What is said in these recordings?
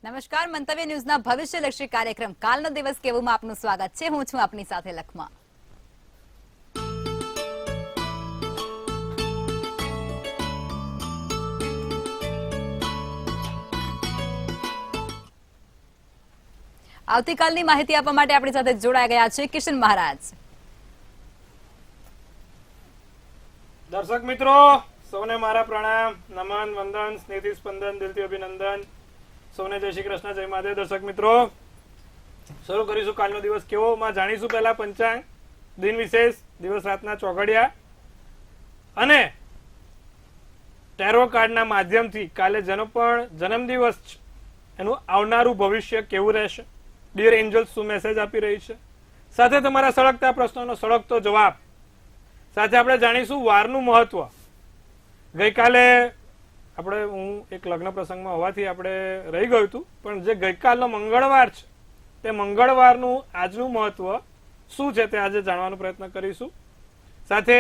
નમસ્કાર, મંતવ્ય ન્યૂઝના ભવિષ્યલક્ષી કાર્યક્રમ કાલનો દિવસ કેવોમાં આપનું સ્વાગત છે. હું છું આપની સાથે લખમા. આવતીકાલની માહિતી આપવા માટે આપણી સાથે જોડાઈ ગયા છે કિશન મહારાજ. દર્શક મિત્રો સૌને મારા પ્રણામ, નમન, વંદન, સ્નેહથી સ્પંદન, દિલથી અભિનંદન. સૌને જય શ્રી કૃષ્ણ, જય મહાદેવ. દર્શક મિત્રો, શરૂ કરીશું કાલનો દિવસ કેવો માં જાણીશું પહેલા પંચાંગ, દિન વિશેષ, દિવસ રાતના ચોઘડિયા અને ટેરો કાર્ડના માધ્યમથી કાલે જેનો પણ જન્મદિવસ છે એનું આવનારું ભવિષ્ય કેવું રહેશે, ડિયર એન્જલ્સ શું મેસેજ આપી રહી છે, સાથે તમારા સળગતા પ્રશ્નોનો સળગતો જવાબ, સાથે આપણે જાણીશું વારનું મહત્વ. ગઈકાલે આપણે હું એક લગ્ન પ્રસંગમાં હોવાથી આપણે રહી ગયું હતું, પણ જે ગઈકાલનો મંગળવાર છે તે મંગળવારનું આજનું મહત્વ શું છે તે આજે જાણવાનો પ્રયત્ન કરીશું. સાથે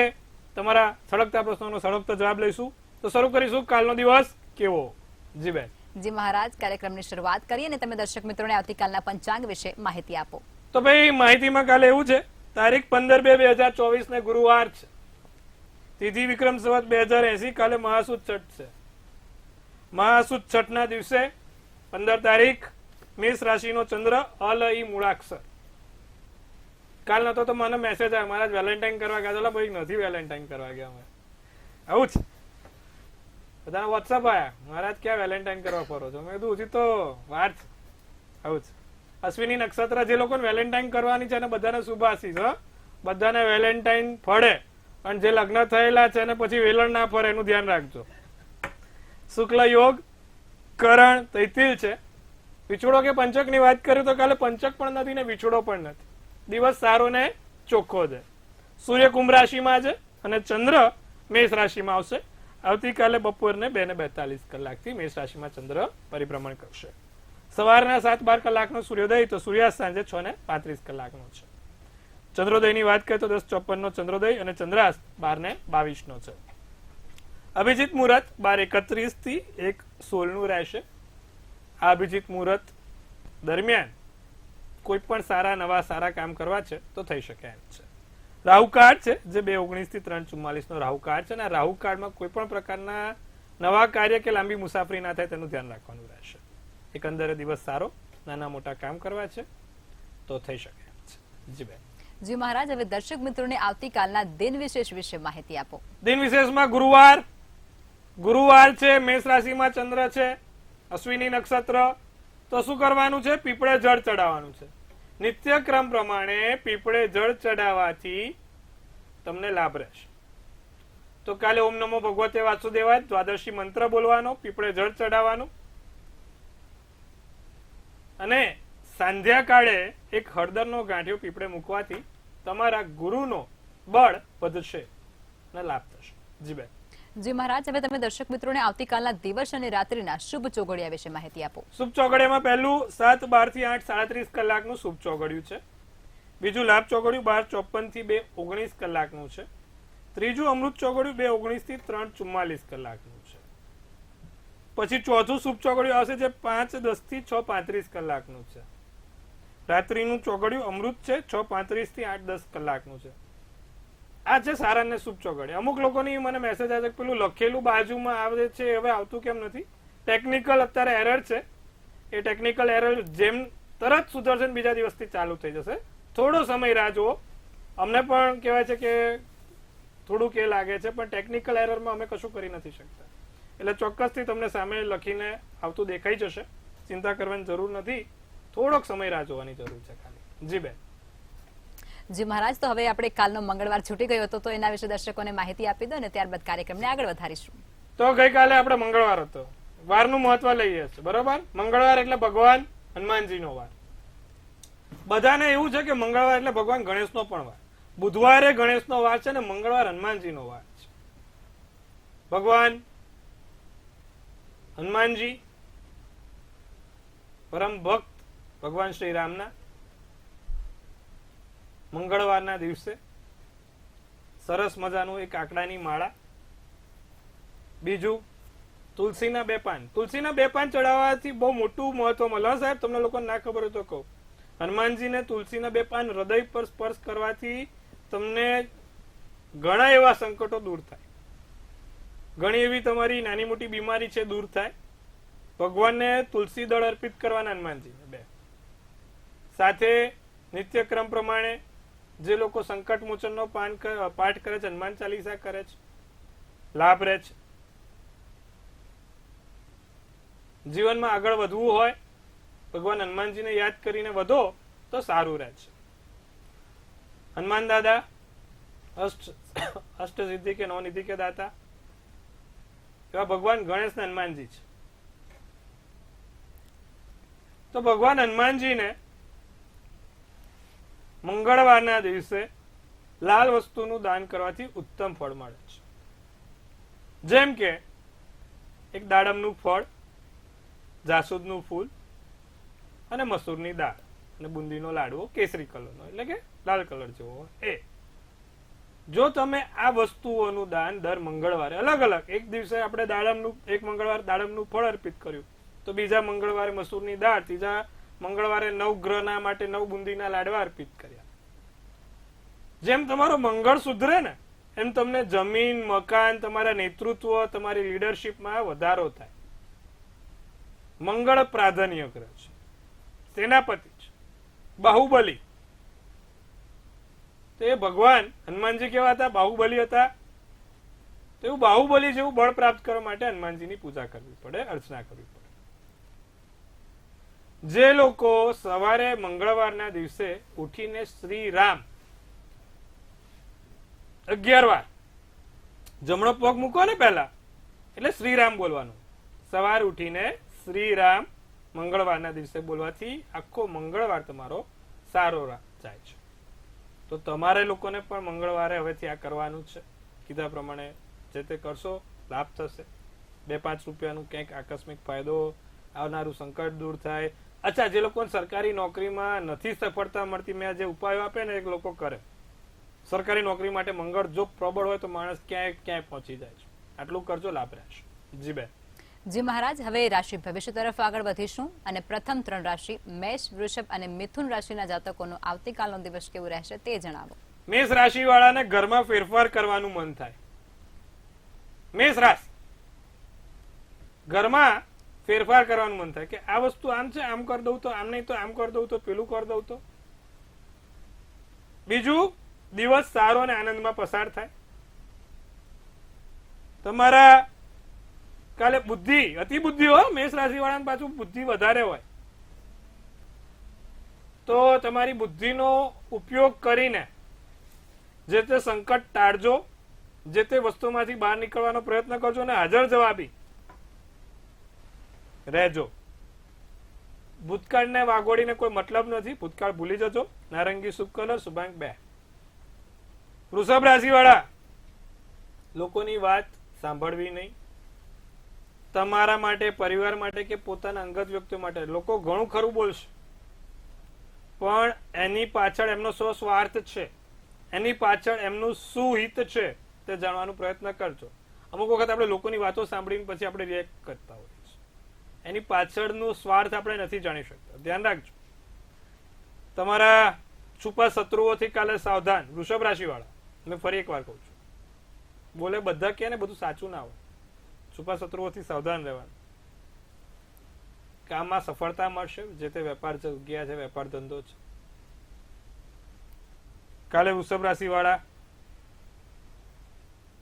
તમારા સળગતા પ્રશ્નોનો સળગતો જવાબ લઈશું. તો શરૂ કરીશું કાલનો દિવસ કેવો. જી બેન. જી મહારાજ, કાર્યક્રમની શરૂઆત કરીએ અને તમે દર્શક મિત્રોને આવતીકાલના પંચાંગ વિશે માહિતી આપો. તો ભાઈ માહિતીમાં કાલે એવું છે, તારીખ 15/2/2024 ને ગુરુવાર છે, તિથિ વિક્રમ સંવત 2080, કાલે મહાસુદ છઠ છે. મહાસુદ છઠ ના દિવસે 15 તારીખ મેષ રાશિનો ચંદ્ર અલઈ મૂળાક્ષર. કાલ નતો તો મને મેસેજ આવ્યો, મહારાજ વેલેન્ટાઇન કરવા ગયા. ચલો ભાઈ નથી વેલેન્ટાઇન કરવા ગયા અમે. આવું જ બધાને વોટ્સઅપ આયા, મહારાજ ક્યાં વેલેન્ટાઇન કરવા ફરો છો? મેં કીધું હજી તો વાર છે. આવું જ અશ્વિની નક્ષત્ર જે લોકોને વેલેન્ટાઇન કરવાની છે એને બધાને શુભાશીષ. બધાને વેલેન્ટાઇન ફળે, અને જે લગ્ન થયેલા છે એને પછી વેલણ ના ફરે એનું ધ્યાન રાખજો. શુક્લ યોગ કરણ તૈતિલ છે. વિછોડો કે પંચક ની વાત કરીએ તો કાલે પંચક પણ નથી ને વિછોડો પણ નથી. દિવસ સારો ને ચોખ્ખો છે. સૂર્ય કુંભ રાશિમાં છે અને ચંદ્ર મેષ રાશિમાં આવશે. આવતીકાલે બપોરને 2:42 થી મેષ રાશિમાં ચંદ્ર પરિભ્રમણ કરશે. સવારના 7:12 કલાકનો સૂર્યોદય, તો સૂર્યાસ્ત સાંજે 6:35 કલાકનો છે. ચંદ્રોદયની વાત કરીએ તો 10:54 નો ચંદ્રોદય અને ચંદ્રાસ્ત 12:22 નો છે. અભિજીત મુહૂર્ત 12:31 થી 1:16 નું રહેશે. આ અભિજીત મુહૂર્ત દરમિયાન કોઈ પણ નવા સારા કામ કરવા છે તો થઈ શકે એમ છે. રાહુકાળ છે જે 2:19 થી 3:44 નો રાહુકાળ છે, અને આ રાહુકાળમાં કોઈ પણ પ્રકારના નવા કાર્ય કે લાંબી મુસાફરી ના થાય તેનું ધ્યાન રાખવાનું રહેશે. એકંદરે દિવસ સારો, નાના મોટા કામ કરવા છે તો થઈ શકે એમ છે. જી બેન. જી મહારાજ, હવે દર્શક મિત્રોને આવતીકાલના દિન વિશેષ વિશે માહિતી આપો. દિન વિશેષમાં ગુરુવાર છે, મેષ રાશિમાં ચંદ્ર છે, અશ્વિની નક્ષત્ર. તો શું કરવાનું છે? પીપળે જળ ચડાવવાનું છે. નિત્યક્રમ પ્રમાણે પીપળે જળ ચડાવવાથી તમને લાભ રહેશે. તો કાલે ઓમ નમો ભગવતે વાસુદેવાય દ્વાદશી મંત્ર બોલવાનો, પીપળે જળ ચડાવવાનું, અને સાંધ્યા કાળે એક હળદરનો ગાંઠિયો પીપળે મૂકવાથી તમારા ગુરુનો બળ વધશે અને લાભ થશે. જી બેન. જી મહારાજ, હવે તમે દર્શક મિત્રોને આવતીકાલના દિવસ અને રાત્રિના શુભ ચોઘડિયા વિશે માહિતી આપો. શુભ ચોઘડિયામાં પહેલું 7:12 થી 8:37 કલાકનું શુભ ચોઘડિયું છે. બીજું લાભ ચોઘડિયું 12:54 થી 2:19 કલાકનું છે. ત્રીજું અમૃત ચોઘડિયું 2:19 થી 3:44 કલાકનું છે. પછી ચોથું શુભ ચોઘડિયું આવશે જે 5:10 થી 6:35 કલાકનું છે. રાત્રિનું ચોઘડિયું અમૃત છે, 6:35 થી 8:10 કલાકનું છે. આ છે સારા ને શુભ ચોઘડિયા. અમુક લોકોની મને મેસેજ આવે છે પેલું લખેલું બાજુમાં આવે છે, હવે આવતું કેમ નથી? ટેકનિકલ અત્યારે એરર છે. એ ટેકનિકલ એરર જેમ તરત સુધરશે ને બીજા દિવસથી ચાલુ થઈ જશે. થોડો સમય રાહ જુઓ. અમને પણ કહેવાય છે કે થોડુંક એ લાગે છે, પણ ટેકનિકલ એરરમાં અમે કશું કરી નથી શકતા. એટલે ચોક્કસથી તમને સામે લખીને આવતું દેખાઈ જશે. ચિંતા કરવાની જરૂર નથી. થોડોક સમય રાહ જોવાની જરૂર છે ખાલી. જી બેન. જી મહારાજ, તો હવે આપણે કાલનો મંગળવાર છૂટી ગયો હતો તો એના વિશે દર્શકોને માહિતી આપી દો અને ત્યારબાદ કાર્યક્રમને આગળ વધારીશું. તો ગઈકાલે આપણે મંગળવાર હતો, વારનું મહત્વ લઈએ છીએ. બરોબર. મંગળવાર એટલે ભગવાન હનુમાનજીનો વાર. બધાને એવું છે કે મંગળવાર એટલે ભગવાન ગણેશનો પણ વાર. બુધવારે ગણેશનો વાર છે ને મંગળવાર હનુમાનજીનો વાર છે. ભગવાન હનુમાનજી પરમ ભક્ત ભગવાન શ્રી રામના મંગળવારના દિવસે સરસ મજાનું એક આંકડાની માળા, બીજું તુલસીના 2 પાન. તુલસીના 2 પાન ચડાવવાથી બહુ મોટું મહત્વ મળે. સાહેબ તમને લોકોને ના ખબર હોય તો કહું. હનુમાનજીને તુલસીના 2 પાન હૃદય પર સ્પર્શ કરવાથી તમને ઘણા એવા સંકટો દૂર થાય. ઘણી એવી તમારી નાની મોટી બીમારી છે દૂર થાય. ભગવાનને તુલસી દળ અર્પિત કરવાના હનુમાનજીને 2. સાથે નિત્યક્રમ પ્રમાણે જે લોકો સંકટ મોચનનો પાઠ કરે છે, હનુમાન ચાલીસા કરે છે, લાભ રહે છે. જીવનમાં આગળ વધવું હોય ભગવાન હનુમાનજીને યાદ કરીને વધો તો સારું રહે છે. હનુમાન દાદા અષ્ટ સિદ્ધિ કે નવ નિધિ કે દાતા એવા ભગવાન ગણેશ ને હનુમાનજી છે. તો ભગવાન હનુમાનજીને મંગળવારના દિવસે લાલ વસ્તુનું દાન કરવાથી ઉત્તમ ફળ મળે છે. જેમ કે એક દાડમનું ફળ, જાસૂદનું ફૂલ અને મસૂરની દાળ અને બુંદીનો લાડવો કેસરી કલરનો એટલે કે લાલ કલર જેવો હોય એ. જો તમે આ વસ્તુઓનું દાન દર મંગળવારે અલગ અલગ, એક દિવસે આપણે એક મંગળવાર દાડમનું ફળ અર્પિત કર્યું, તો બીજા મંગળવારે મસૂરની દાળ, ત્રીજા મંગળવારે 9 ગ્રહના માટે 9 બુંદીના લાડવા અર્પિત કર્યા. જેમ તમારો મંગળ સુધરે ને એમ તમને જમીન, મકાન, તમારા નેતૃત્વ, તમારી લીડરશીપમાં વધારો થાય. મંગળ પ્રાધાન્ય ગ્રહ છે, સેનાપતિ છે, બાહુબલી. તો એ ભગવાન હનુમાનજી કેવા હતા? બાહુબલી હતા. તો એવું બાહુબલી જેવું બળ પ્રાપ્ત કરવા માટે હનુમાનજીની પૂજા કરવી પડે, અર્ચના કરવી પડે. જે લોકો સવારે મંગળવારના દિવસે ઉઠીને શ્રી રામ 11 વાર જમણો પગ મૂકો ને પહેલા એટલે શ્રીરામ બોલવાનું. સવાર ઉઠીને શ્રીરામ મંગળવારના દિવસે બોલવાથી આખો મંગળવાર તમારો સારો જાય છે. તો તમારે લોકોને પણ મંગળવારે હવેથી આ કરવાનું છે. કીધા પ્રમાણે જે તે કરશો લાભ થશે. 2-5 રૂપિયાનું ક્યાંક આકસ્મિક ફાયદો, આવનારું સંકટ દૂર થાય. અચ્છા, જે લોકોને સરકારી નોકરીમાં નથી સફળતા મળતી, મેં જે ઉપાયો આપે ને એ લોકો કરે. સરકારી નોકરી માટે મંગળ જો પ્રબળ હોય તો માણસ ક્યાંય પહોંચી જાય છે. આટલું કરજો, લાભ રહેશે. જી બેન. જી મહારાજ, હવે રાશિ ભવિષ્ય તરફ આગળ વધીશું અને પ્રથમ 3 રાશિ મેષ, વૃષભ અને મિથુન રાશિના જાતકોનો આવતીકાલનો દિવસ કેવું રહેશે તે જણાવો. મેષ રાશિ વાળાને ઘરમાં ફેરફાર કરવાનું મન થાય. મેષ રાશિ ઘરમાં ફેરફાર કરવાનું મન થાય કે આ વસ્તુ આમ છે, આમ કરી દઉં તો, આમ નહીં તો આમ કરી દઉં તો, પેલું કરી દઉં તો. બીજું, દિવસ સારો અને આનંદમાં પસાર થાય. તમારા કાલે બુદ્ધિ, અતિ બુદ્ધિ હોય મેષ રાશિ વાળાને, પાછું બુદ્ધિ વધારે હોય તો તમારી બુદ્ધિનો ઉપયોગ કરીને જે તે સંકટ ટાળજો, જે તે વસ્તુમાંથી બહાર નીકળવાનો પ્રયત્ન કરજો અને હાજર જવાબી રહેજો. ભૂતકાળને વાગોડીને કોઈ મતલબ નથી. ભૂતકાળ ભૂલી જજો. નારંગી શુભ કલર, શુભાંક 2. વૃષભ રાશિ વાળા લોકોની વાત સાંભળવી નહીં. તમારા માટે, પરિવાર માટે કે પોતાના અંગત વ્યક્તિઓ માટે લોકો ઘણું ખરું બોલશે, પણ એની પાછળ એમનો સ્વાર્થ છે, એની પાછળ એમનું શું હિત છે તે જાણવાનો પ્રયત્ન કરજો. અમુક વખત આપણે લોકોની વાતો સાંભળીને પછી આપણે રિએક્ટ કરતા હોઈએ છીએ. એની પાછળનું સ્વાર્થ આપણે નથી જાણી શકતા. ધ્યાન રાખજો. તમારા છુપા શત્રુઓથી કાલે સાવધાન. વૃષભ રાશિ વાળા, મેં ફરી એક વાર કહું છું, બોલે બધા કે ને બધું સાચું ના હોય. છુપા શત્રુઓથી સાવધાન રહેવાનું. કામમાં સફળતા મળશે. જે તે વેપાર જગ્યા છે, વેપાર ધંધો છે. કાલે વૃષભ રાશિ વાળા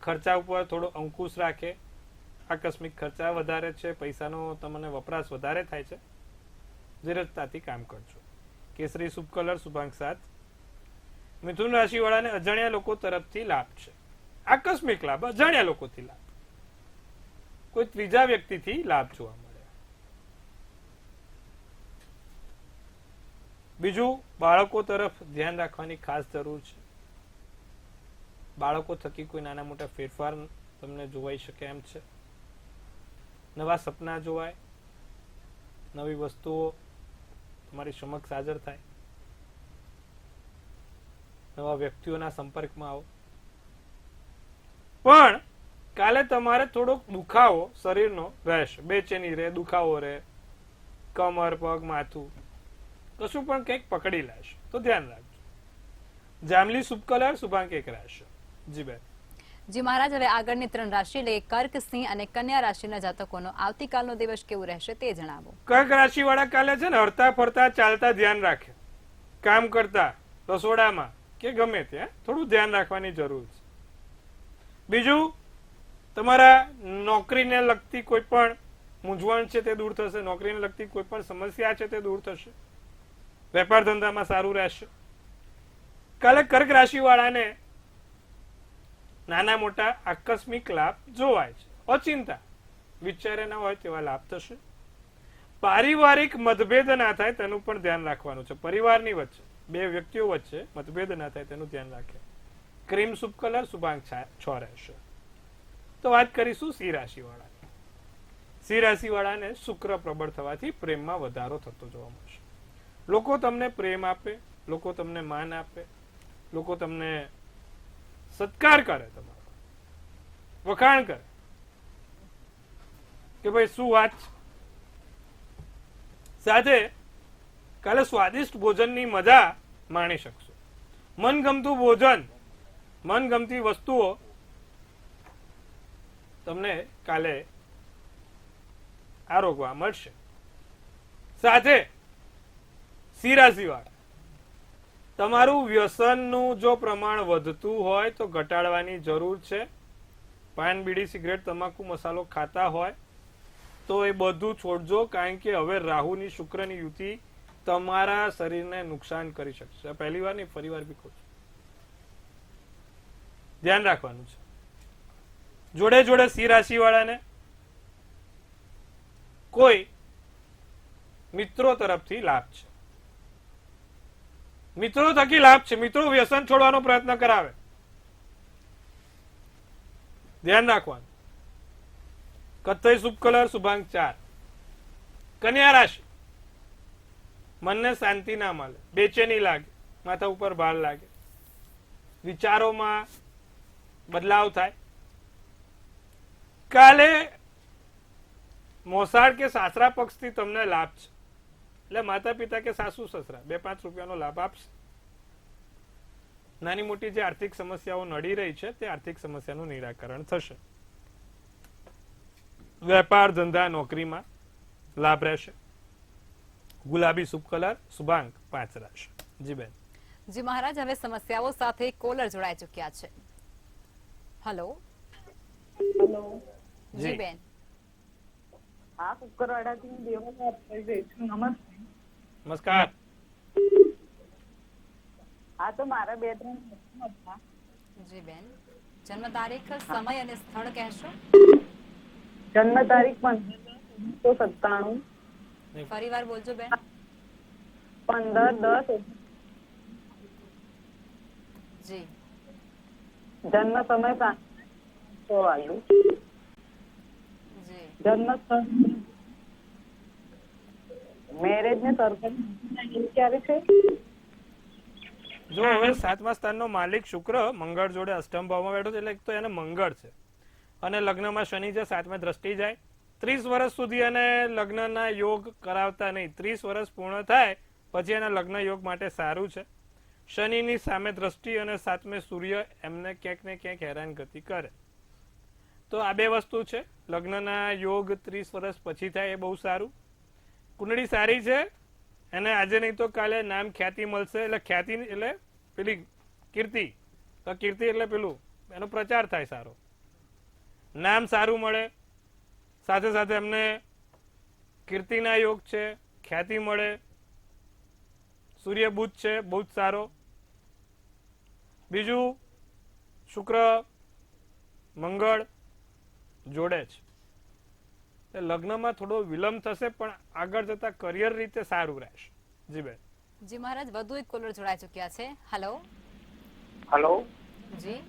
ખર્ચા ઉપર થોડો અંકુશ રાખે. આકસ્મિક ખર્ચા વધારે છે, પૈસાનો તમને વપરાશ વધારે થાય છે. ધીરજતાથી કામ કરજો. કેસરી શુભ કલર, શુભાંક 7. મિથુન રાશિ વાળાને અજાણ્યા લોકો તરફથી લાભ છે. આકસ્મિક લાભ, અજાણ્યા લોકોથી લાભ, કોઈ ત્રીજા વ્યક્તિથી લાભ જોવા મળે. બીજું, બાળકો તરફ ધ્યાન રાખવાની ખાસ જરૂર છે. બાળકો થકી કોઈ નાના મોટા ફેરફાર તમને જોવાઈ શકે એમ છે. નવા સપના જોવાય, નવી વસ્તુઓ તમારી સમક્ષ હાજર થાય, નવા વ્યક્તિઓના સંપર્કમાં આવો. પણ કાલે તમારે થોડોક દુખાવો શરીરનો રહેશે, બેચેની રહે, દુખાવો રહે, કમર, પગ, માથું, કશું પણ કંઈક પકડી લેશે, તો ધ્યાન રાખજો. જાંબલી શુભ કલર, શુભાંક 1 રાશિ. જી બેન. જી મહારાજ, હવે આગળની 3 રાશિ એટલે કર્ક, સિંહ અને કન્યા રાશિના જાતકોનો આવતીકાલનો દિવસ કેવું રહેશે તે જણાવો. કર્ક રાશિ વાળા કાલે છે ને હરતા ફરતા ચાલતા ધ્યાન રાખે, કામ કરતા રસોડામાં કે ગમે ત્યાં થોડું ધ્યાન રાખવાની જરૂર છે. બીજું, તમારા નોકરીને લગતી કોઈ પણ મૂંઝવણ છે તે દૂર થશે, નોકરીને લગતી કોઈ પણ સમસ્યા છે તે દૂર થશે, વેપાર ધંધામાં સારું રહેશે. કાલે કર્ક રાશિ વાળાને નાના મોટા આકસ્મિક લાભ જોવાય છે, અચિંતા વિચારે ના હોય તેવા લાભ થશે. પારિવારિક મતભેદ ના થાય તેનું પણ ધ્યાન રાખવાનું છે. પરિવારની વચ્ચે, બે વ્યક્તિઓ વચ્ચે મતભેદ ના થાય તેનું ધ્યાન રાખે. ક્રીમ શુભ કલર, શુભાંક 6 રહેશે. તો વાત કરીશું સિંહ રાશિ વાળાની. સિંહ રાશિ વાળાને શુક્ર પ્રબળ થવાથી પ્રેમમાં વધારો થતો જોવા મળશે. લોકો તમને પ્રેમ આપે, લોકો તમને માન આપે, લોકો તમને સત્કાર કરે, તમારો વખાણ કરે કે ભાઈ શું વાત છે. સાથે કાલે સ્વાદિષ્ટ ભોજનની મજા માણી શકશો. મનગમતું ભોજન, મનગમતી વસ્તુઓ તમને કાલે આરોગવા મળશે. સાથે સિંહ રાશિ વાળા, તમારું વ્યસનનું જો પ્રમાણ વધતું હોય તો ઘટાડવાની જરૂર છે. પાન, બીડી, સિગરેટ, તમાકુ, મસાલો ખાતા હોય તો એ બધું છોડજો, કારણ કે હવે રાહુની શુક્રની યુતિ તમારા શરીરને નુકસાન કરી શકશે. પહેલી વાર નહીં, ફરી વાર બી કહું છું, ધ્યાન રાખવાનું છે. જોડે જોડે સિંહ રાશિ વાળાને કોઈ મિત્રો તરફથી લાભ છે, મિત્રો થકી લાભ છે. મિત્રો વ્યસન છોડવાનો પ્રયત્ન કરાવે, ધ્યાન રાખવાનું. કથ્થઈ શુભ કલર, શુભાંક 4. કન્યા રાશિ, મનને શાંતિ ના મળે, બેચેની લાગે, માથા ઉપર ભાર લાગે, વિચારોમાં બદલાવ થાય. કાલે મોસાળ કે સાસરા પક્ષથી તમને લાભ છે, એટલે માતા પિતા કે સાસુ સસરા 2-5 રૂપિયાનો લાભ આપશે. નાની મોટી જે આર્થિક સમસ્યાઓ નડી રહી છે તે આર્થિક સમસ્યાનું નિરાકરણ થશે. વેપાર ધંધા નોકરીમાં લાભ રહેશે. ગુલાબી શુભ કલર, શુભાંક 5 રાશિ. જી બેન. જી મહારાજ, હવે સમસ્યાઓ સાથે કોલર જોડાઈ ચુક્યા છે. હેલો. હેલો. જી બેન. હા, કુકરવાડાથી હું દેવા વાત કરી રહી છું. નમસ્તે. નમસ્કાર. હા, તો મારા 2-3 પ્રશ્નો હતા. જી બેન, જન્મ તારીખ, સમય અને સ્થળ કહેશો? જન્મ તારીખ 15/10/1997. ફરી વાર બોલજો બેન. 15/10. જી. જન્મ સમય 5:00 વાગ્યે. જી. જન્મ સ્થળ મેરેજ ને સરકારી ક્યારે છે? જો હવે 7મા સ્થાનનો માલિક શુક્ર મંગળ જોડે અષ્ટમ ભાવમાં બેઠો છે, એટલે એક તો એને મંગળ છે અને લગ્નમાં શનિ છે, 7મા દ્રષ્ટિ જાય. 30 વર્ષ સુધી એને લગ્નના યોગ કરાવતા નહીં. 30 વર્ષ પૂર્ણ થાય પછી એના લગ્ન યોગ માટે સારું છે. શનિની સામે દ્રષ્ટિ અને 7મે સૂર્ય એમને ક્યાંક ને ક્યાંક હેરાનગતિ કરે. તો આ 2 વસ્તુ છે. લગ્નના યોગ 30 વર્ષ પછી થાય એ બહુ સારું. કુંડળી સારી છે, એને આજે નહીં તો કાલે નામ ખ્યાતિ મળશે. એટલે ખ્યાતિ એટલે પેલી કીર્તિ, તો કીર્તિ એટલે પેલું એનો પ્રચાર થાય સારો, નામ સારું મળે. સાથે સાથે એમને કીર્તિના યોગ છે, ખ્યાતિ મળે. સૂર્ય બુધ છે, બહુ જ સારો. બીજું શુક્ર મંગળ જોડે છે, લગ્નમાં થોડો વિલંબ થશે પણ આગળ જતા કરિયર રીતે સારું રહેશે. જી બેન. જી મહારાજ, વધુ એક કોલર જોડાઈ ચુક્યા છે. હેલો. હેલો. જી.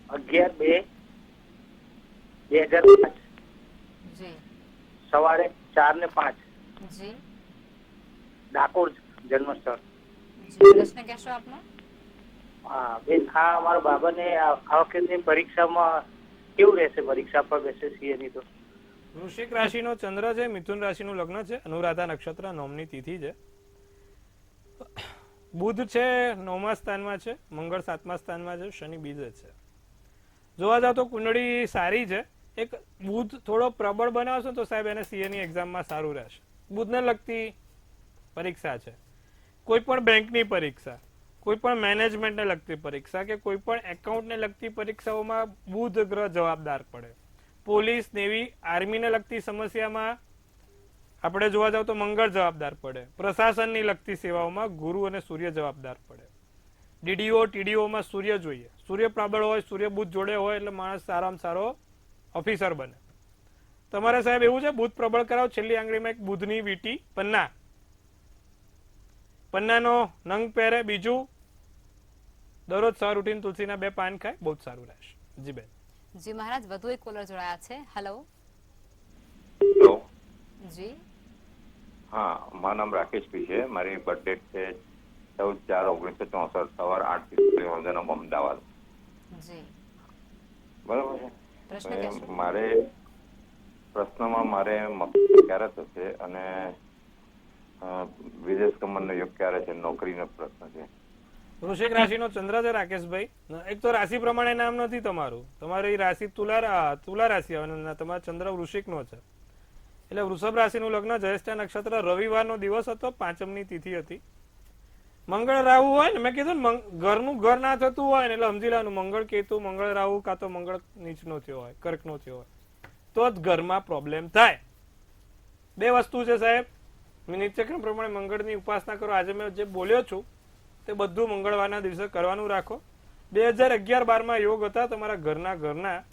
11/2/2005. જી. સવારે 4 ને 5. જી. ડાકોર જન્મ સ્થળ. જી, પ્રશ્ન કહેશો આપનો? હા બેન, હા અમારા બાબાને આ વખતની પરીક્ષામાં કેવું રહેશે પરીક્ષા પર બેસે સીએ ની તો? વૃશ્ચિક રાશિનો ચંદ્ર છે, મિથુન રાશિનું લગ્ન છે, અનુરાધા નક્ષત્ર નોમની તિથિ છે. બુધ છે 9મા સ્થાનમાં છે, મંગળ 7મા સ્થાનમાં છે, શનિ બીજે છે. જોવા જાવ તો કુંડળી સારી છે. એક બુધ થોડો પ્રબળ બનાવશો તો સાહેબ એને સીએ ની એક્ઝામમાં સારું રહેશે. બુધને લગતી પરીક્ષા છે, કોઈ પણ બેંકની પરીક્ષા, કોઈ પણ મેનેજમેન્ટને લગતી પરીક્ષા કે કોઈ પણ એકાઉન્ટને લગતી પરીક્ષાઓમાં બુધ ગ્રહ જવાબદાર પડે. પોલીસ, નેવી, આર્મીને લગતી સમસ્યામાં આપણે જોવા જાવ તો મંગળ જવાબદાર પડે. પ્રશાસનની લગતી સેવાઓમાં ગુરુ અને સૂર્ય જવાબદાર પડે. ડીડીઓ, ટીડીઓમાં સૂર્ય જોઈએ. સૂર્ય પ્રબળ હોય, સૂર્ય બુધ જોડે હોય એટલે માણસ સારામાં સારો ઓફિસર બને. તમારે સાહેબ એવું છે બુધ પ્રબળ કરાવો, છેલ્લી આંગળીમાં એક બુધની વીંટી પન્નાનો નંગ પહેરે. બીજું દરરોજ સવાર ઉઠીને તુલસીના 2 પાન ખાય, બહુ જ સારું રહેશે. જી બેન. જી મહારાજ, વધુ એક કોલર જોડાયા છે. હેલો. હેલો. જી. હા, મારું નામ રાકેશભાઈ છે. મારી બર્થડેટ છે 14/4/1964, સવાર 8:30 અમદાવાદ. જી. બરાબર છે. પ્રશ્ન કહેશો? મારે પ્રશ્નમાં મારે મકાન ક્યારે થશે અને વિદેશ ગમનનો યોગ ક્યારે છે, નોકરીનો પ્રશ્ન છે. વૃશ્ચિક રાશિનો ચંદ્ર છે રાકેશભાઈ. એક તો રાશિ પ્રમાણે નામ નથી તમારું. તમારી રાશિ તુલા રાશિ આવે અને તમારો ચંદ્ર વૃશ્ચિકનો છે એટલે વૃષભ રાશિનું લગ્ન, જ્યેષ્ઠા નક્ષત્ર, રવિવારનો દિવસ હતો, 5મની તિથિ હતી. મંગળ રાહુ હોય ને, મેં કીધું ને ઘરનું ઘર ના થતું હોય ને એટલે સમજી લેવાનું મંગળ કેતુ, મંગળ રાહુ કાં તો મંગળ નીચનો થયો હોય, કર્કનો થયો હોય તો જ ઘરમાં પ્રોબ્લેમ થાય. 2 વસ્તુ છે સાહેબ. નિત્યક્રમ પ્રમાણે મંગળની ઉપાસના કરો. આજે મેં જે બોલ્યો છું તે બધું મંગળવારના દિવસે કરવાનું રાખો. 2011-12માં યોગ હતા તમારા ઘરના.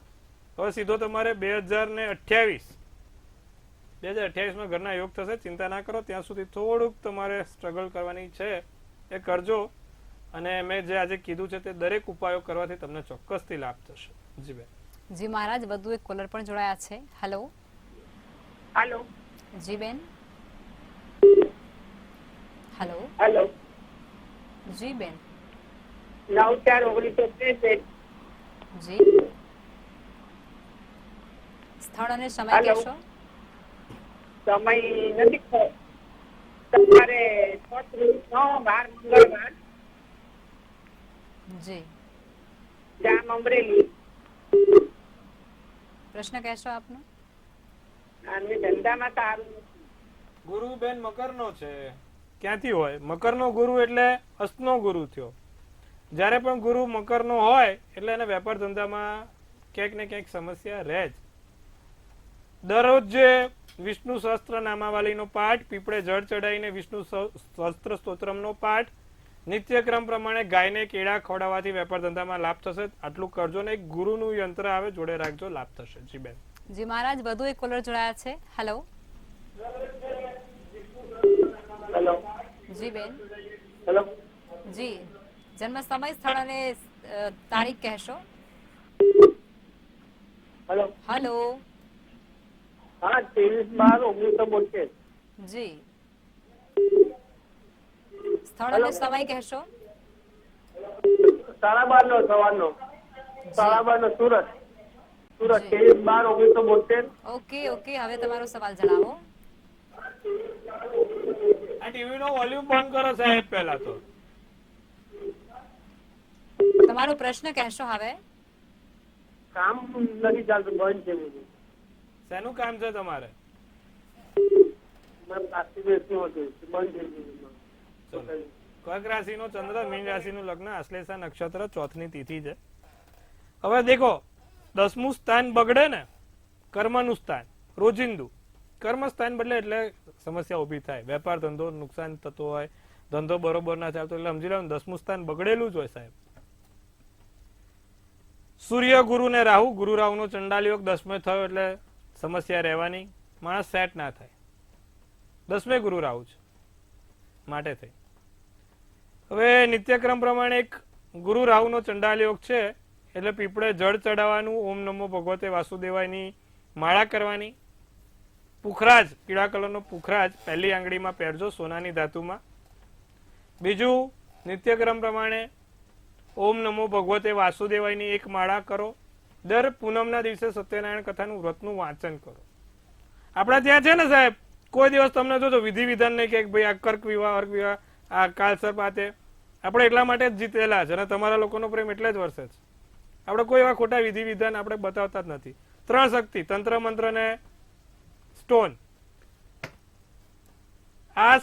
હવે સીધો તમારે 2028માં ઘરના યોગ થશે. ચિંતા ના કરો. ત્યાં સુધી થોડુંક તમારે સ્ટ્રગલ કરવાની છે, એ કરજો. અને મેં જે આજે કીધું છે તે દરેક ઉપાયો કરવાથી તમને ચોક્કસથી લાભ થશે. જી બેન. જી મહારાજ, વધુ એક કોલર પણ જોડાયા છે. હેલો. હેલો. જી બેન. હેલો. હેલો. જી બેન. 9/4/1963. જી. સ્થળ અને સમય કહેશો? સમય નથી ખબર. તમારે 6/9/12 મંગળવાર, જી. જામ અમરેલી. પ્રશ્ન કહેશો આપનો? અને ધંધામાં સારું. ગુરુ બેન મકરનો છે. ક્યાંથી હોય? મકરનો ગુરુ એટલે અસ્તનો ગુરુ થયો. જ્યારે પણ ગુરુ મકરનો હોય એટલે એને વેપાર ધંધામાં ક્યાંક ને ક્યાંક સમસ્યા રહે જ. દરરોજ જે વિષ્ણુ સહસ્ત્ર નામાવલીનો પાઠ, પીપળે જળ ચડાવીને વિષ્ણુ સહસ્ત્ર સ્તોત્રમનો પાઠ, નિત્યક્રમ પ્રમાણે ગાયને કેળા ખવડાવવાથી વેપાર ધંધામાં લાભ થશે. આટલું કરજો ને એક ગુરુનું યંત્ર આવે જોડે રાખજો, લાભ થશે. જી બેન. જી મહારાજ, વધુ એક કોલર જોડાયા છે. હેલો. હેલો. જી બેન. હેલો. જી. જન્મ સમય, સ્થળ અને તારીખ કહેશો? હેલો. હેલો. હા, 23/12/1972. જી. સ્થળ અને સમય કહેશો? 12:30 સવારનો. 12:30 સુરત. 23/12/1972. ઓકે. હવે તમારો સવાલ જણાવો. આ ટીવી નો વોલ્યુમ બંધ કરો સાહેબ પહેલા તો. તમારો પ્રશ્ન કહેશો હવે? કામ નથી ચાલતું, બંધ છે બધું. શેનું કામ છે તમારે? પ્લાસ્ટિક વેચનું હતું, બંધ થઈ ગયું. ચલો. કર્ક રાશિનો ચંદ્ર, મીન રાશિનું લગ્ન, આશ્લેષા નક્ષત્ર, 4ની તિથિ છે. હવે દેખો, 10મું સ્થાન બગડે ને, કર્મનું સ્થાન, રોજિંદુ કર્મ સ્થાન બદલે એટલે સમસ્યા ઉભી થાય. વેપાર ધંધો નુકસાન થતો હોય, ધંધો બરોબર ના ચાલતો એટલે સમજી લેવાનું 10મું સ્થાન બગડેલું જ હોય સાહેબ. સૂર્ય, ગુરુ ને રાહુ, ગુરુ રાહુ નો ચંડાલ યોગ 10મે થયો એટલે સમસ્યા રહેવાની, માણસ સેટ ના થાય. 10મે ગુરુ રાહુ છે માટે થઈ. હવે નિત્યક્રમ પ્રમાણે એક ગુરુ રાહુ નો ચંડાલ યોગ છે એટલે પીપળે જળ ચડાવવાનું, ઓમ નમો ભગવતે વાસુદેવાયની માળા કરવાની. પુખરાજ, પીળા કલરનો પુખરાજ પહેલી આંગળીમાં પહેરજો, સોનાની ધાતુમાં. બીજું, નિત્યક્રમ પ્રમાણે ઓમ નમો ભગવતે વાસુદેવાયની એક માળા કરો. દર પૂનમના દિવસે સત્યનારાયણ કથાનું વ્રતનું વાંચન કરો. આપણા ત્યાં છે ને સાહેબ, કોઈ દિવસ તમને જોજો વિધિ વિધાન નહીં કે ભાઈ આ કર્ક વિવાહ અર્ક વિવાહ આ કાલસર્પ આતે, આપણે એટલા માટે જ જીતેલા છે અને તમારા લોકોનો પ્રેમ એટલે જ વરસે છે. આપણે કોઈ એવા ખોટા વિધિ વિધાન આપણે બતાવતા જ નથી. 3 શક્તિ, તંત્ર મંત્ર ને સ્ટોન, આ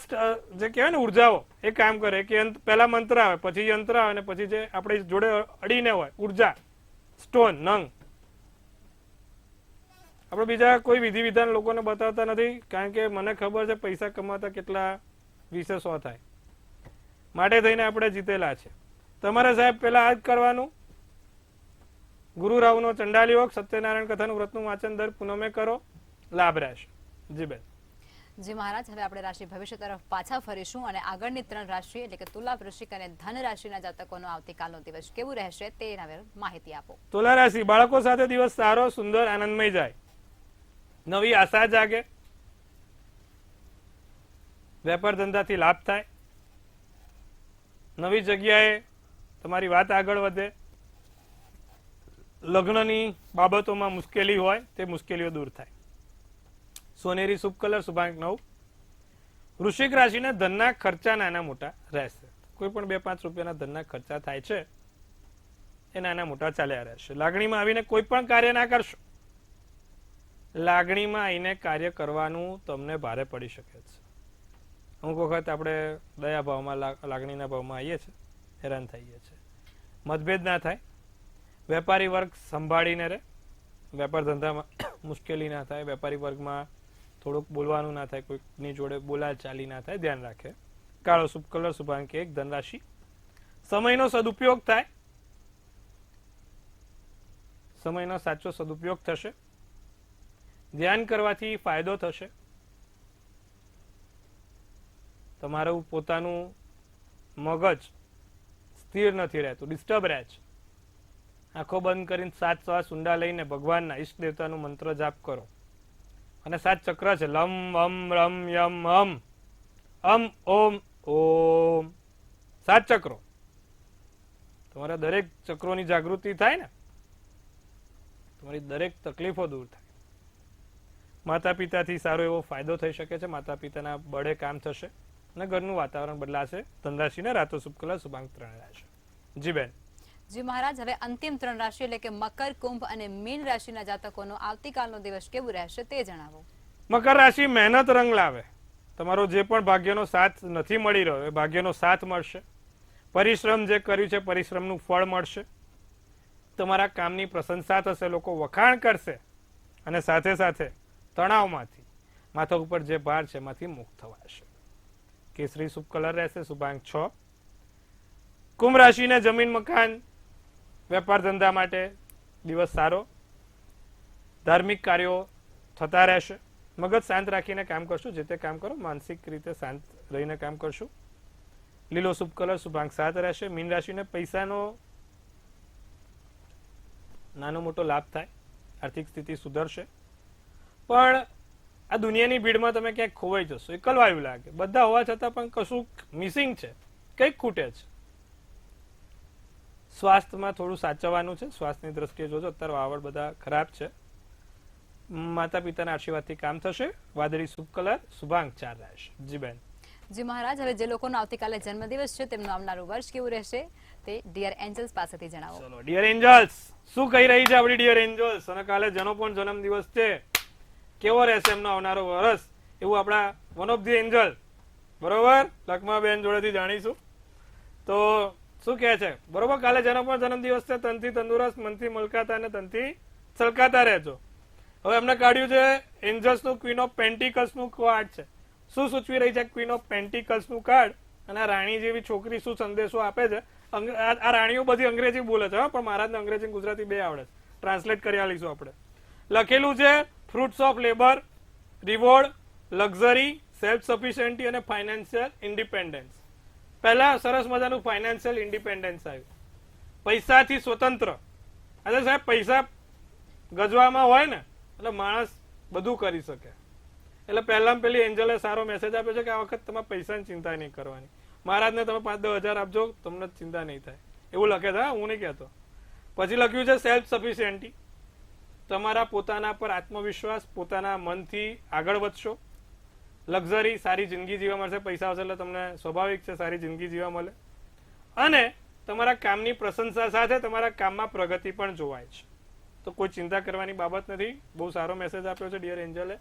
જે કહેવાય ને ઉર્જાઓ એ કામ કરે કે પહેલા મંત્ર આવે, પછી યંત્ર આવે, અને પછી જે આપણે જોડે અડીને હોય ઉર્જા, સ્ટોન, નંગ. આપણે બીજા કોઈ વિધિ વિધાન લોકોને બતાવતા નથી, કારણ કે મને ખબર છે પૈસા કમાતા કેટલા વિશે 100 થાય, માટે થઈને આપણે જીતેલા છે. તમારે સાહેબ પેલા આ જ કરવાનું. ગુરુ રાહુનો ચંડાલી યોગ, સત્યનારાયણ કથાનું વ્રતનું વાંચન દર પૂનમે કરો, લાભ રહેશે. જી બેન. જી મહારાજ, હવે આપણે રાશિ ભવિષ્ય તરફ પાછા ફરીશું અને આગળની 3 રાશિ એટલે કે તુલા, વૃશ્ચિક અને ધન રાશિના જાતકોનો આવતીકાલનો દિવસ કેવું રહેશે તેના વિશે માહિતી આપો. તુલા રાશિ, બાળકો સાથે દિવસ સારો, સુંદર, આનંદમય જાય. નવી આશા જાગે, વેપાર ધંધાથી લાભ થાય, નવી જગ્યાએ તમારી વાત આગળ વધે, લગ્નની બાબતોમાં મુશ્કેલી હોય તે મુશ્કેલીઓ દૂર થાય. સોનેરી શુભ કલર, શુભાંક 9. વૃશ્ચિક રાશિના ધનના ખર્ચા નાના મોટા રહેશે. કોઈ પણ 2-5 રૂપિયાના ધનના ખર્ચા થાય છે એ નાના મોટા ચાલ્યા રહેશે. લાગણીમાં આવીને કોઈ પણ કાર્ય ના કરશો. લાગણીમાં આવીને કાર્ય કરવાનું તમને ભારે પડી શકે છે. અમુક વખત આપણે દયા ભાવમાં લાગણીના ભાવમાં આવીએ છીએ, હેરાન થઈએ છીએ. મતભેદ ના થાય. વેપારી વર્ગ સંભાળીને રહે. વેપાર ધંધામાં મુશ્કેલી ના થાય. વેપારી વર્ગમાં થોડુંક બોલવાનું ના થાય, કોઈની જોડે બોલા ચાલી ના થાય, ધ્યાન રાખે. કાળો શુભ કલર, શુભાંક 1. ધનરાશિ, સમયનો સદુપયોગ થાય. સમયનો સાચો સદુપયોગ થશે. ધ્યાન કરવાથી ફાયદો થશે. તમારું પોતાનું મગજ સ્થિર નથી રહેતું, ડિસ્ટર્બ રહે છે. આંખો બંધ કરીને 7 શ્વાસ ઊંડા લઈને ભગવાનના ઈષ્ટ દેવતાનું મંત્ર જાપ કરો. અને 7 ચક્ર છે, લમ અમ રમ યમ અમ ઓમ ઓમ. 7 ચક્રો. તમારા દરેક ચક્રોની જાગૃતિ થાય ને, તમારી દરેક તકલીફો દૂર થાય. માતા પિતાથી સારો એવો ફાયદો થઈ શકે છે. માતા પિતાના બળે કામ થશે અને ઘરનું વાતાવરણ બદલાશે. ધનરાશિને રાતો શુભ કલર, શુભાંક 3 રહેશે. જી બેન. જી મહારાજ, હવે અંતિમ 3 રાશિ એટલે કે મકર, કુંભ અને મીન રાશિના જાતકોનો આવતીકાલનો દિવસ કેવું રહેશે તે જણાવો. મકર રાશિ મહેનત રંગ લાવે. તમારો જે પણ ભાગ્યનો સાથ નથી મળી રહ્યો એ ભાગ્યનો સાથ મળશે. પરિશ્રમ જે કર્યું છે પરિશ્રમનું ફળ મળશે. તમારા કામની પ્રશંસા થશે, લોકો વખાણ કરશે અને સાથે સાથે તણાવમાંથી, માથા ઉપર જે ભાર છે એમાંથી મુક્ત થવાશે. કેસરી શુભ કલર રહેશે, શુભાંક 6. કુંભ રાશિને જમીન, મકાન, વેપાર ધંધા માટે દિવસ સારો. ધાર્મિક કાર્યો થતા રહેશે. મગજ શાંત રાખીને કામ કરશું. જે તે કામ કરો માનસિક રીતે શાંત રહીને કામ કરશું. લીલો શુભ કલર, શુભાંક 7 રહેશે. મીન રાશિને પૈસાનો નાનો મોટો લાભ થાય. આર્થિક સ્થિતિ સુધરશે. પણ આ દુનિયાની ભીડમાં તમે ક્યાંક ખોવાઈ જશો, એકલવાયું લાગે. બધા હોવા છતાં પણ કશું મિસિંગ છે, કંઈક ખૂટે છે. સ્વાસ્થ્યમાં થોડું સાચવવાનું છે. સ્વાસ્થ્યની દ્રષ્ટિએ જોજો, અત્યારે વાવડ બધા ખરાબ છે. માતા પિતાના આશીર્વાદથી કામ થશે. વાદળી શુભ કલર, શુભાંક 4 રહેશે. જી બેન. જી મહારાજ, હવે જે લોકોનો આવતીકાલે જન્મદિવસ છે તેમનું આવનારું વર્ષ કેવું રહેશે તે ડિયર એન્જલ્સ પાસેથી જણાવો. ચલો ડિયર એન્જલ્સ, શું કહી રહી છે આપણી ડિયર એન્જલ્સ? અને કાલે જેનો પણ જન્મદિવસ છે કેવો રહેશે એમનો આવનારો વર્ષ, એવું આપણા વન ઓફ ધી એન્જલ બરોબર લખમાબેન જોડેથી જાણીશું. તો શું કહે છે બરોબર, કાલે જેનો પણ જન્મદિવસ છે તનથી તંદુરસ્ત, મનથી મલકાતા અને તનથી છલકાતા રહેજો. હવે એમને કાઢ્યું છે એન્જલ્સનું ક્વીન ઓફ પેન્ટિકલ્સનું કાર્ડ છે. શું સૂચવી રહી છે ક્વીન ઓફ પેન્ટિકલ્સનું કાર્ડ? અને આ રાણી જેવી છોકરી શું સંદેશો આપે છે? આ રાણીઓ બધી અંગ્રેજી બોલે છે, પણ મહારાજને અંગ્રેજી ગુજરાતી બે આવડે છે. ટ્રાન્સલેટ કરી આલીશું આપણે. લખેલું છે fruits of labour, reward, luxury, self sufficiency અને ફાઇનાન્શિયલ ઇન્ડિપેન્ડન્સ. પહેલા સરસ મજાનું ફાઇનાન્શિયલ ઇન્ડિપેન્ડન્સ આવ્યું, પૈસાથી સ્વતંત્ર. એટલે સાહેબ પૈસા ગજવામાં હોય ને એટલે માણસ બધું કરી શકે. એટલે પહેલામાં પેલી એન્જલે સારો મેસેજ આપ્યો છે કે આ વખત તમારે પૈસાની ચિંતા નહીં કરવાની. મહારાજને તમે 5-10 હજાર આપજો, તમને ચિંતા નહીં થાય એવું લખે છે. હું નહીં કહેતો. પછી લખ્યું છે સેલ્ફ સફિશિયન્ટી, તમારા પોતાના પર આત્મવિશ્વાસ, પોતાના મનથી આગળ વધશો. લક્ઝરી, સારી જિંદગી જીવવા મળશે. પૈસા આવશે એટલે તમને સ્વાભાવિક છે સારી જિંદગી જીવવા મળે. અને તમારા કામની પ્રશંસા સાથે તમારા કામમાં પ્રગતિ પણ જોવાય છે. તો કોઈ ચિંતા કરવાની બાબત નથી. બહુ સારો મેસેજ આપ્યો છે ડિયર એન્જલે.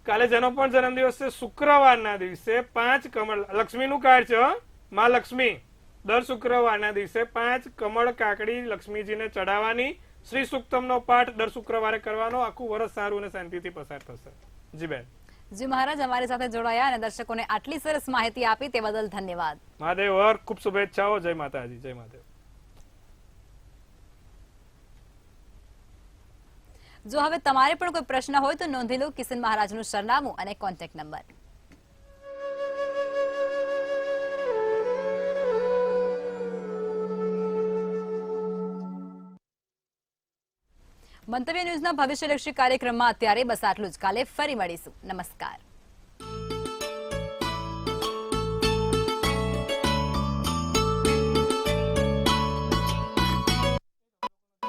કાલે જેનો પણ જન્મદિવસ છે શુક્રવારના દિવસે 5 કમળ, લક્ષ્મીનું કાર્ડ છે હો, માં લક્ષ્મી. દર શુક્રવારના દિવસે 5 કમળ કાકડી લક્ષ્મીજીને ચડાવવાની. શ્રી સુક્તમનો પાઠ દર શુક્રવારે કરવાનો. આખું વર્ષ સારું અને શાંતિથી પસાર થશે. જી બેન. જી મહારાજ, અમારી સાથે જોડાયા અને દર્શકોને આટલી સરસ માહિતી આપી તે બદલ ધન્યવાદ. મહાદેવ હર, ખૂબ શુભેચ્છાઓ. જય માતાજી. જય મહાદેવ. જો હવે તમારે પણ કોઈ પ્રશ્ન હોય તો નોંધી લો કિશન મહારાજનું સરનામું અને કોન્ટેક્ટ નંબર. મંતવ્ય ન્યૂઝના ભવિષ્યલક્ષી કાર્યક્રમમાં અત્યારે બસ આટલું જ. કાલે ફરી મળીશું. નમસ્કાર.